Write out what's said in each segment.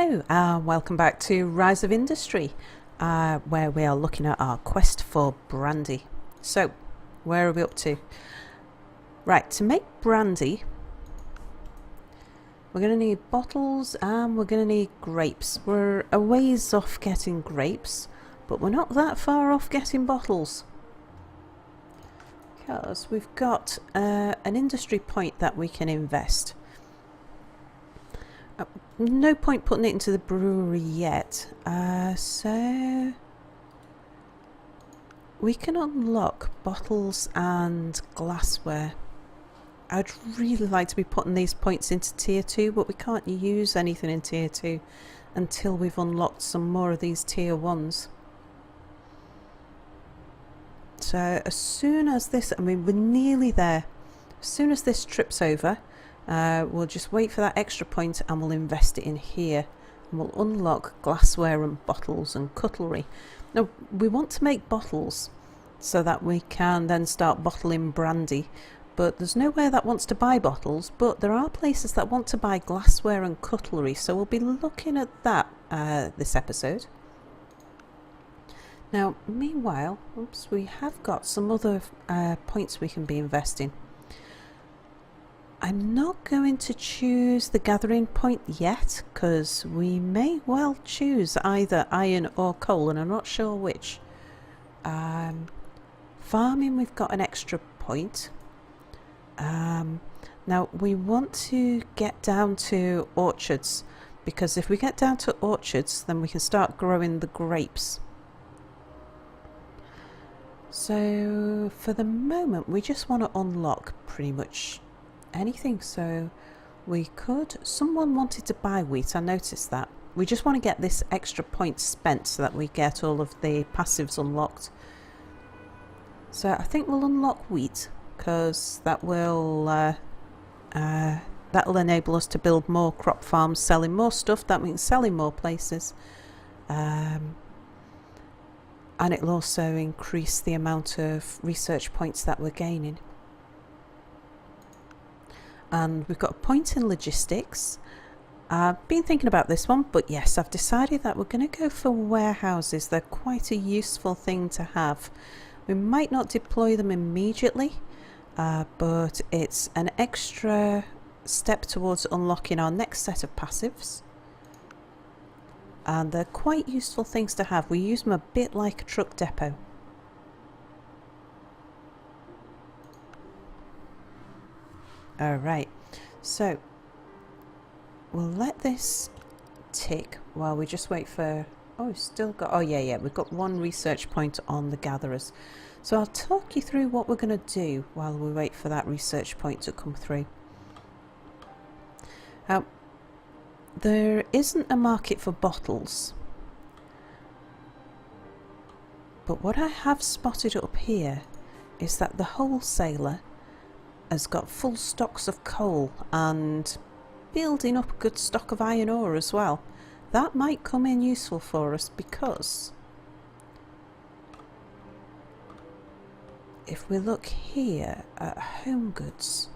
Hello, welcome back to Rise of Industry, where we are looking at our quest for brandy. So, where are we up to? Right, to make brandy, we're going to need bottles and we're going to need grapes. We're a ways off getting grapes, but we're not that far off getting bottles. Because we've got an industry point that we can invest. No point putting it into the brewery yet, so we can unlock bottles and glassware. I'd really like to be putting these points into tier 2, but we can't use anything in tier 2 until we've unlocked some more of these tier 1s. So as soon as this, I mean we're nearly there, as soon as this trip's over, we'll just wait for that extra point and we'll invest it in here, and we'll unlock glassware and bottles and cutlery. Now we want to make bottles so that we can then start bottling brandy, but there's nowhere that wants to buy bottles, but there are places that want to buy glassware and cutlery, so we'll be looking at that this episode. Now meanwhile, oops, we have got some other points we can be investing. I'm not going to choose the gathering point yet, because we may well choose either iron or coal, and I'm not sure which. Farming, we've got an extra point. Now we want to get down to orchards, because if we get down to orchards then we can start growing the grapes. So for the moment we just want to unlock pretty much anything. So we could, someone wanted to buy wheat, I noticed that. We just want to get this extra point spent so that we get all of the passives unlocked. So I think we'll unlock wheat, because that will that'll enable us to build more crop farms, selling more stuff that we can sell in more places, and it'll also increase the amount of research points that we're gaining. And we've got a point in logistics. I've been thinking about this one, but yes, I've decided that we're going to go for warehouses. They're quite a useful thing to have. We might not deploy them immediately, but it's an extra step towards unlocking our next set of passives. And they're quite useful things to have. We use them a bit like a truck depot. Alright, so we'll let this tick while we just wait for, oh we've still got, oh yeah, we've got one research point on the gatherers. So I'll talk you through what we're going to do while we wait for that research point to come through. There isn't a market for bottles, but what I have spotted up here is that the wholesaler has got full stocks of coal and building up a good stock of iron ore as well. That might come in useful for us, because if we look here at home goods,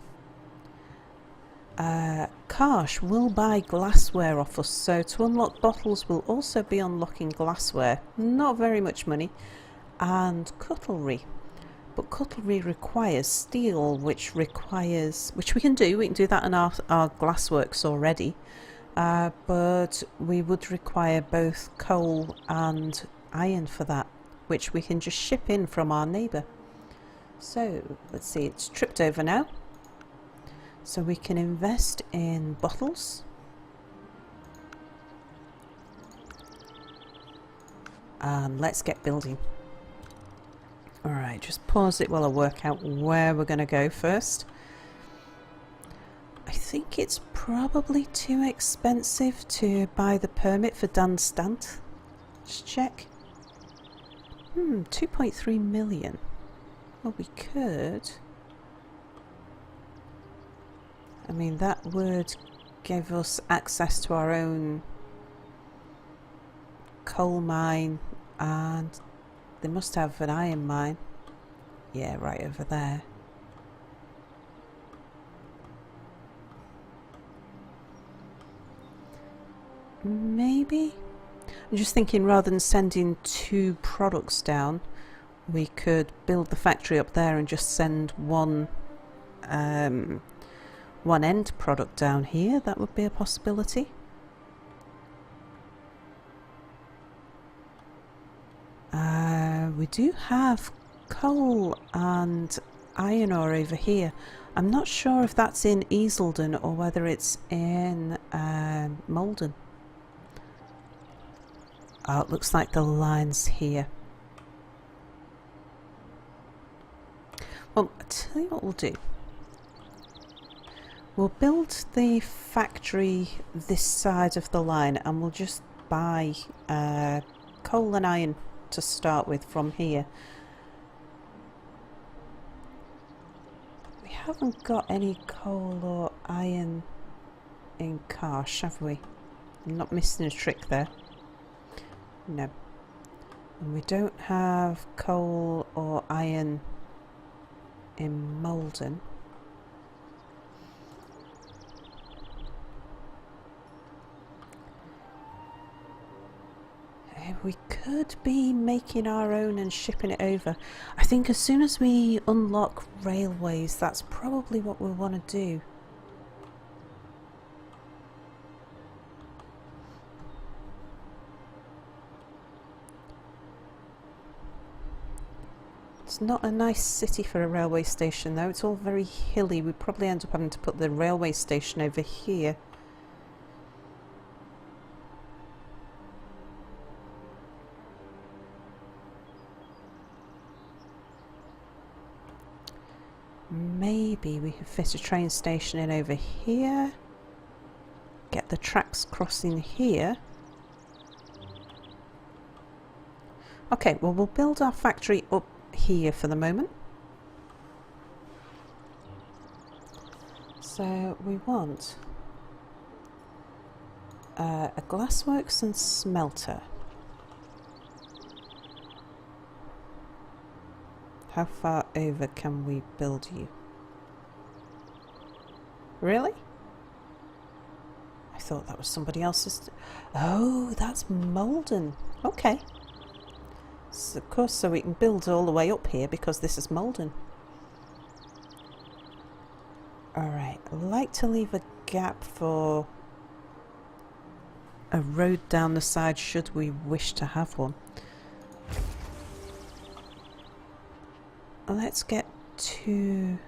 Karsh will buy glassware off us, so to unlock bottles we'll also be unlocking glassware. Not very much money. And cutlery, but cutlery requires steel, which we can do that in our glassworks already, but we would require both coal and iron for that, which we can just ship in from our neighbour. So let's see, it's tripped over now, so we can invest in bottles and let's get building. Alright, just pause it while I work out where we're going to go first. I think it's probably too expensive to buy the permit for Dunstant. Just check. 2.3 million. Well, we could. I mean, that would give us access to our own coal mine, and they must have an iron mine. Yeah, right over there. maybe? I'm just thinking rather than sending 2 products down, we could build the factory up there and just send one end product down here. That would be a possibility. We do have coal and iron ore over here. I'm not sure if that's in Easildon or whether it's in Malden. Oh, it looks like the line's here. Well, I'll tell you what we'll do. We'll build the factory this side of the line and we'll just buy coal and iron to start with from here. We haven't got any coal or iron in Karsh, have we? I'm not missing a trick there. No. And we don't have coal or iron in Malden. We could be making our own and shipping it over. I think as soon as we unlock railways, that's probably what we'll want to do. It's not a nice city for a railway station though. It's all very hilly. We'd probably end up having to put the railway station over here. Maybe we can fit a train station in over here. Get the tracks crossing here. Okay, well we'll build our factory up here for the moment. So we want a glassworks and smelter. How far over can we build you? Really? I thought that was somebody else's. Oh, that's Malden. Okay. So, of course, so we can build all the way up here because this is Malden. Alright, I'd like to leave a gap for a road down the side should we wish to have one. Let's get 2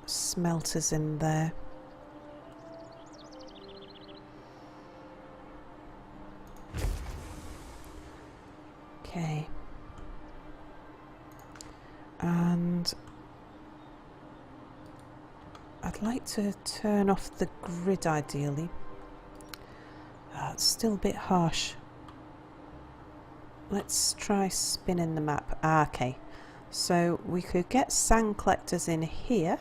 smelters in there. Okay. And I'd like to turn off the grid ideally. It's still a bit harsh. Let's try spinning the map. Okay. So we could get sand collectors in here.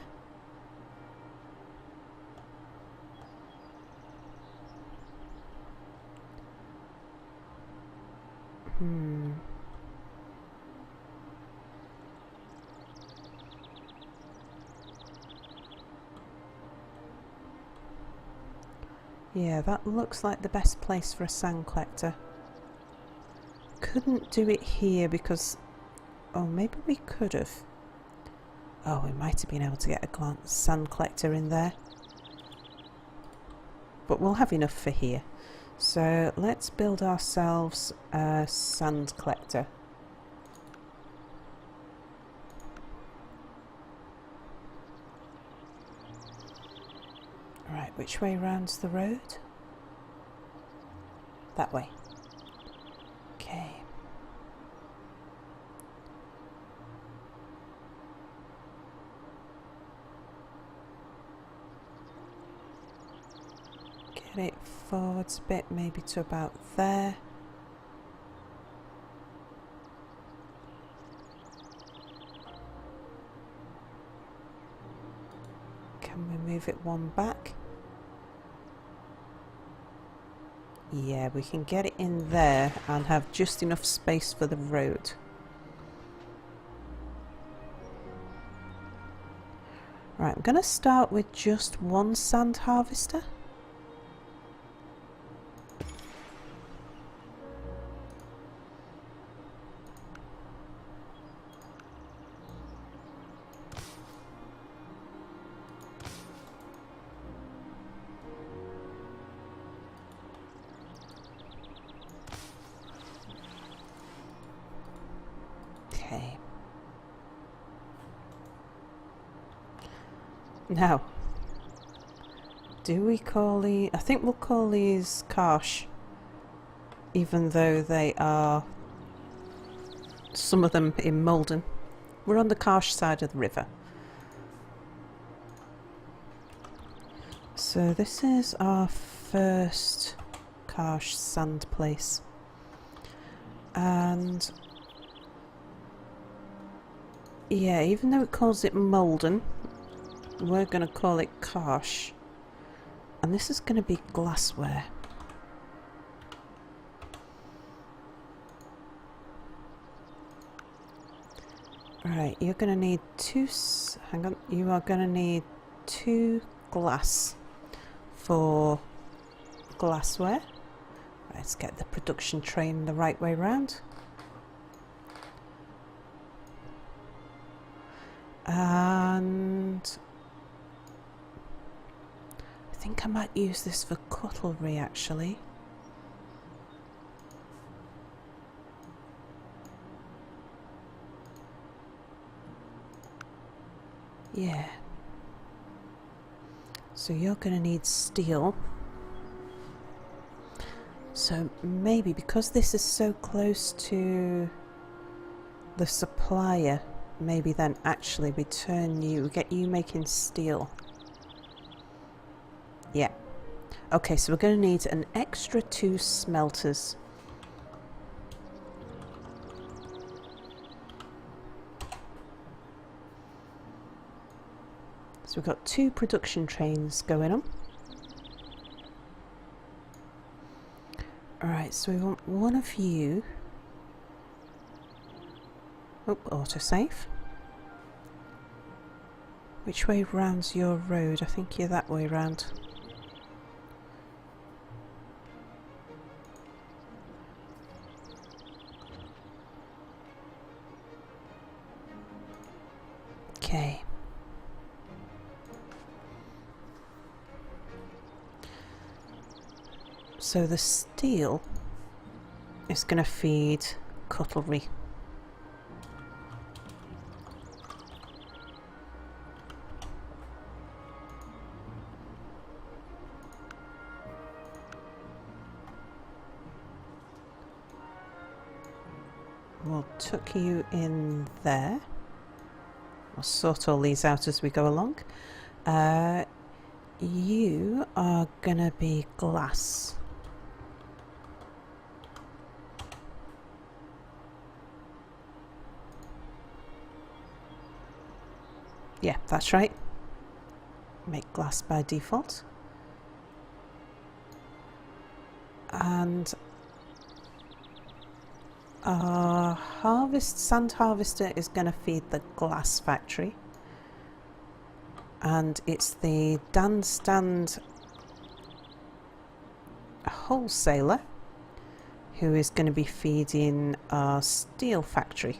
Yeah, that looks like the best place for a sand collector. Couldn't do it here because... Oh, maybe we could have. Oh, we might have been able to get a sand collector in there. But we'll have enough for here. So let's build ourselves a sand collector. Right, which way round's the road? That way. Okay. Get it forwards a bit, maybe to about there. Can we move it one back? Yeah, we can get it in there and have just enough space for the road. Right, I'm going to start with just one sand harvester. Okay. Now, do we call these... I think we'll call these Karsh, even though they are, some of them in Malden. We're on the Karsh side of the river. So this is our first Karsh sand place. And yeah, even though it calls it Malden, we're going to call it Karsh. And this is going to be glassware. Right, you're going to need hang on, you are going to need 2 glass for glassware. Let's get the production train the right way round. And I think I might use this for cutlery actually. Yeah. So you're going to need steel. So maybe because this is so close to the supplier, maybe then actually we get you making steel. Yeah. Okay, so we're going to need an extra 2 smelters. So we've got 2 production trains going on. Alright, so we want one of you. Oh, autosave. Which way round's your road? I think you're that way round. Okay. So the steel is going to feed cutlery. We'll tuck you in there. We'll sort all these out as we go along. You are going to be glass. Yeah, that's right. Make glass by default. And our sand harvester is going to feed the glass factory. And it's the Dandstand wholesaler who is going to be feeding our steel factory.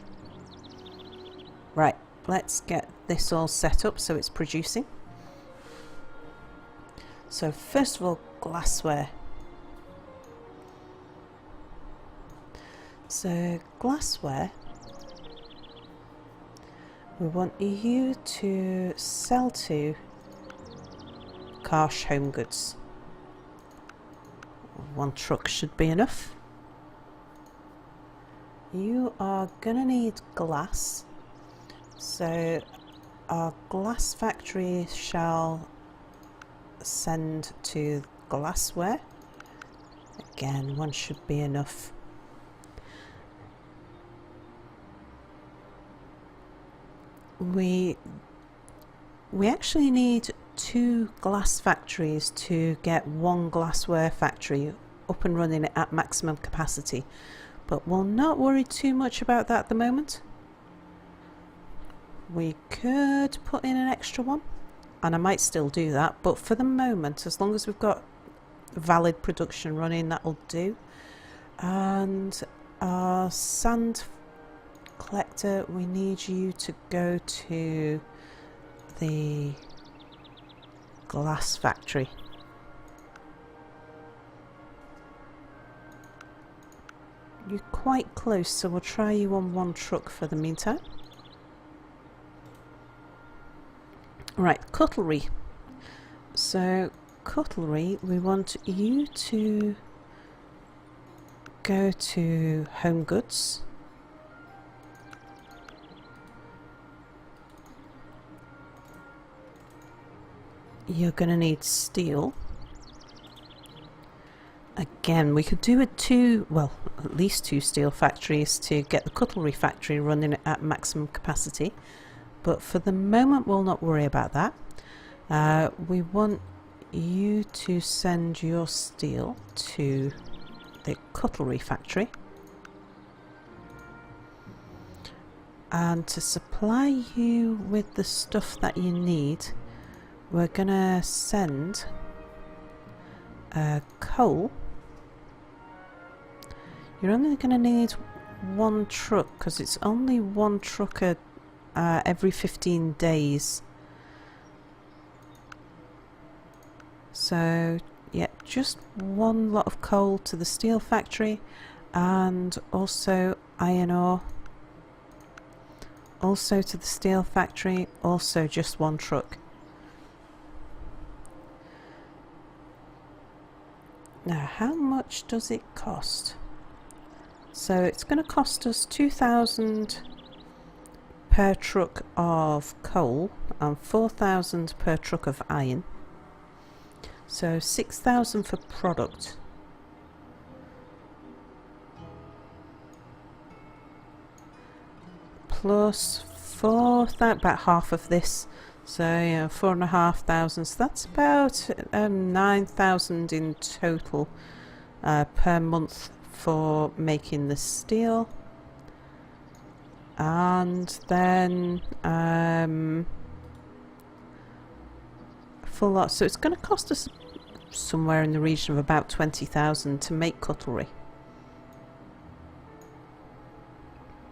Right, let's get this all set up so it's producing. So first of all, glassware. So glassware, we want you to sell to Karsh Home Goods. 1 truck should be enough. You are gonna need glass, so our glass factory shall send to glassware. Again, 1 should be enough. We actually need 2 glass factories to get 1 glassware factory up and running at maximum capacity, but we'll not worry too much about that at the moment. We could put in an extra one, and I might still do that, but for the moment, as long as we've got valid production running, that'll do. And our sand collector, we need you to go to the glass factory. you're quite close, so we'll try you on one truck for the meantime. Right, cutlery. So cutlery, we want you to go to Home Goods. You're going to need steel. Again, we could do at least two steel factories to get the cutlery factory running at maximum capacity. But for the moment, we'll not worry about that. We want you to send your steel to the cutlery factory. And to supply you with the stuff that you need, we're gonna send coal. You're only gonna need one truck because it's only one truck every 15 days. So yeah, just one lot of coal to the steel factory, and also iron ore. Also to the steel factory, also just one truck. Now, how much does it cost? So it's going to cost us 2,000 per truck of coal and 4,000 per truck of iron. So 6,000 for product. Plus about half of this. So, 4,500, so that's about 9,000 in total per month for making the steel. And then full lot. So it's going to cost us somewhere in the region of about 20,000 to make cutlery.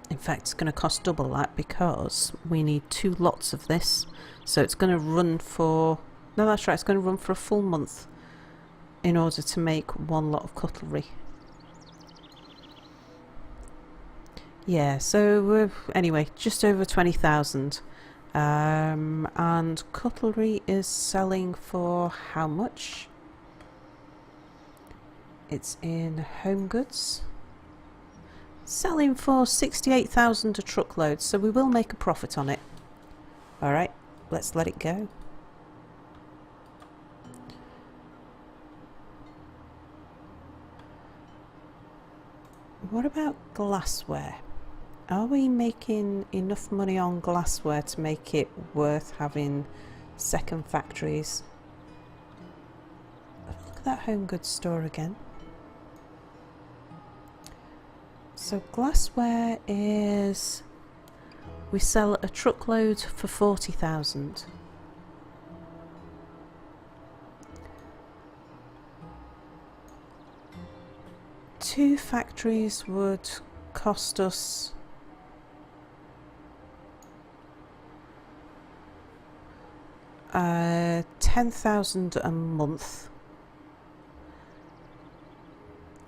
In fact, it's going to cost double that because we need 2 lots of this. So it's going to run for... No, that's right. It's going to run for a full month in order to make 1 lot of cutlery. Yeah, so anyway, just over 20,000. And cutlery is selling for how much? It's in Home Goods. Selling for 68,000 a truckload, so we will make a profit on it. Alright, let's let it go. What about glassware? Are we making enough money on glassware to make it worth having second factories? Look at that Home Goods store again. So glassware is, we sell a truckload for 40,000. Two factories would cost us $10,000 a month.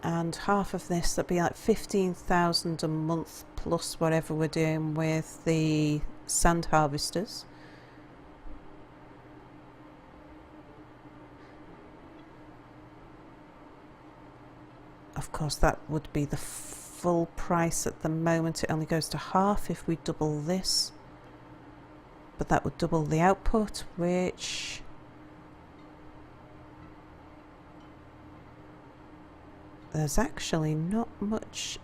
And half of this, that'd be like 15,000 a month plus whatever we're doing with the sand harvesters. Of course, that would be the full price at the moment. It only goes to half if we double this, but that would double the output, which there's actually not much.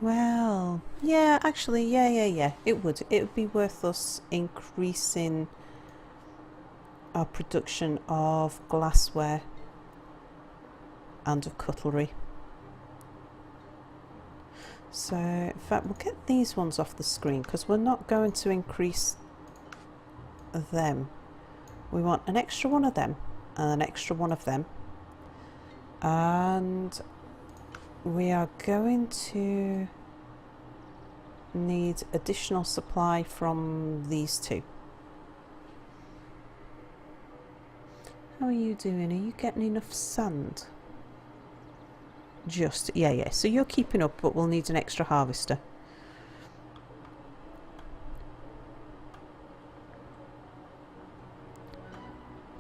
Well, yeah, actually, yeah. It would be worth us increasing our production of glassware and of cutlery. So, in fact, we'll get these ones off the screen because we're not going to increase them. We want an extra one of them and an extra one of them. And we are going to need additional supply from these two. How are you doing? Are you getting enough sand? Just, yeah, so you're keeping up, but we'll need an extra harvester.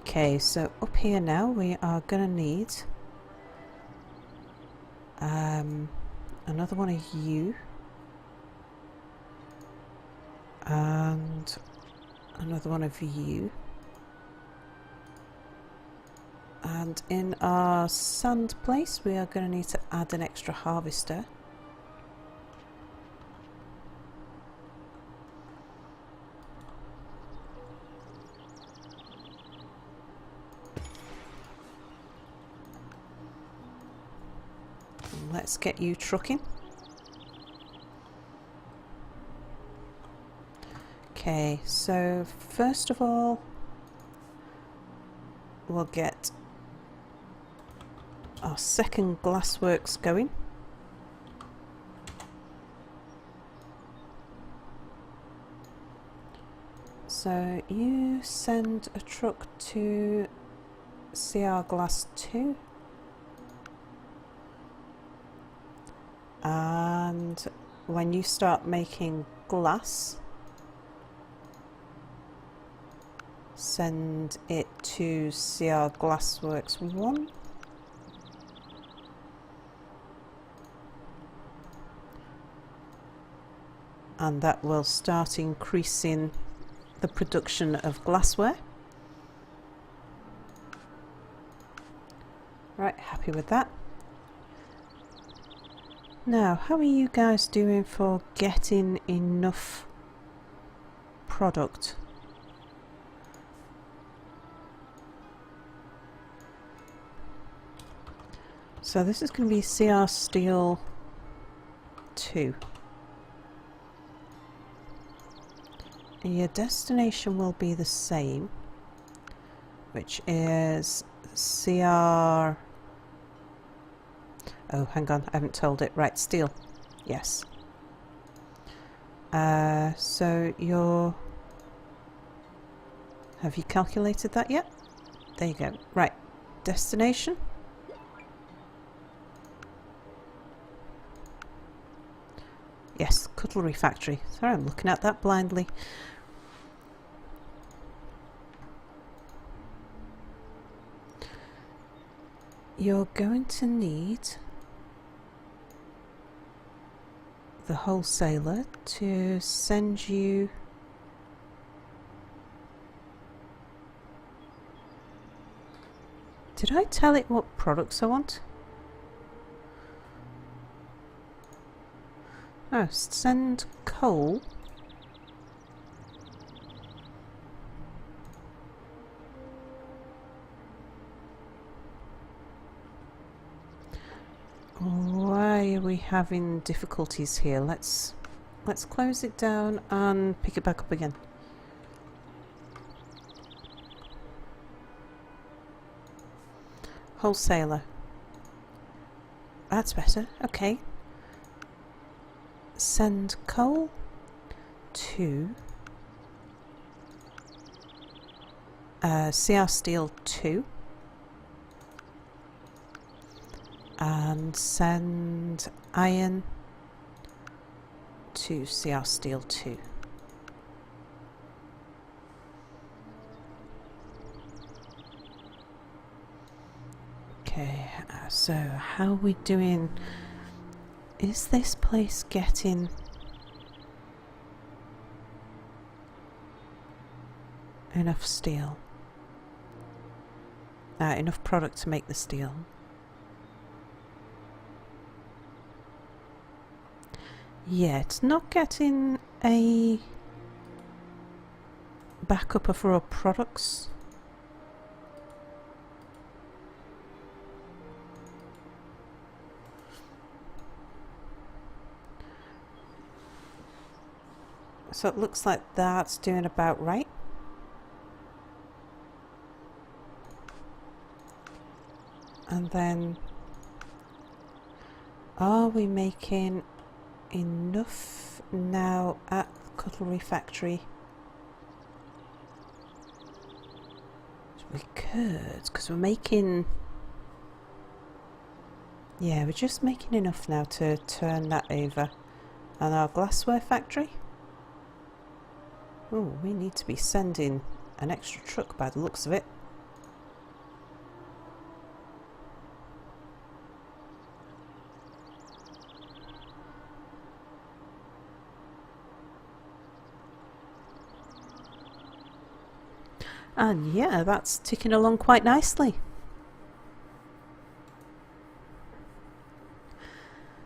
Okay, so up here now we are gonna need another one of you and another one of you. And in our sand place we are going to need to add an extra harvester. Let's get you trucking. Okay, so first of all we'll get our second glassworks going. So you send a truck to CR Glass 2 and when you start making glass, send it to CR Glassworks 1. And that will start increasing the production of glassware. Right, happy with that. Now, how are you guys doing for getting enough product? So this is going to be CR Steel 2. Your destination will be the same, which is CR... Oh, hang on, I haven't told it. Right, steel. Yes. So you're... Have you calculated that yet? There you go. Right, destination. Yes, cutlery factory. Sorry, I'm looking at that blindly. You're going to need the wholesaler to send you Did I tell it what products I want? Oh, send coal. Why are we having difficulties here? Let's close it down and pick it back up again. Wholesaler. That's better. Okay. Send coal to CR Steel 2 and send iron to CR Steel 2. Okay, so how are we doing? Is this place getting enough steel? Enough product to make the steel? Yeah, it's not getting a backup for our products. So it looks like that's doing about right. And then, are we making enough now at the cutlery factory? We could, because we're making Yeah, we're just making enough now to turn that over. And our glassware factory? Oh, we need to be sending an extra truck by the looks of it. And yeah, that's ticking along quite nicely.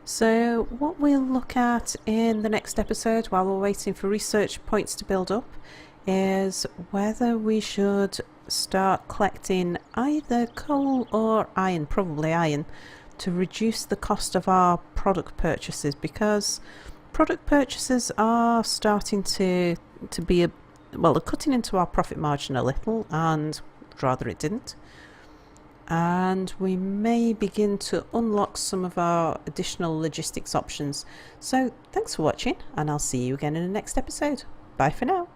So what we'll look at in the next episode while we're waiting for research points to build up is whether we should start collecting either coal or iron, probably iron, to reduce the cost of our product purchases, because product purchases are starting to be they're cutting into our profit margin a little, and rather it didn't. And we may begin to unlock some of our additional logistics options. So thanks for watching, and I'll see you again in the next episode. Bye for now.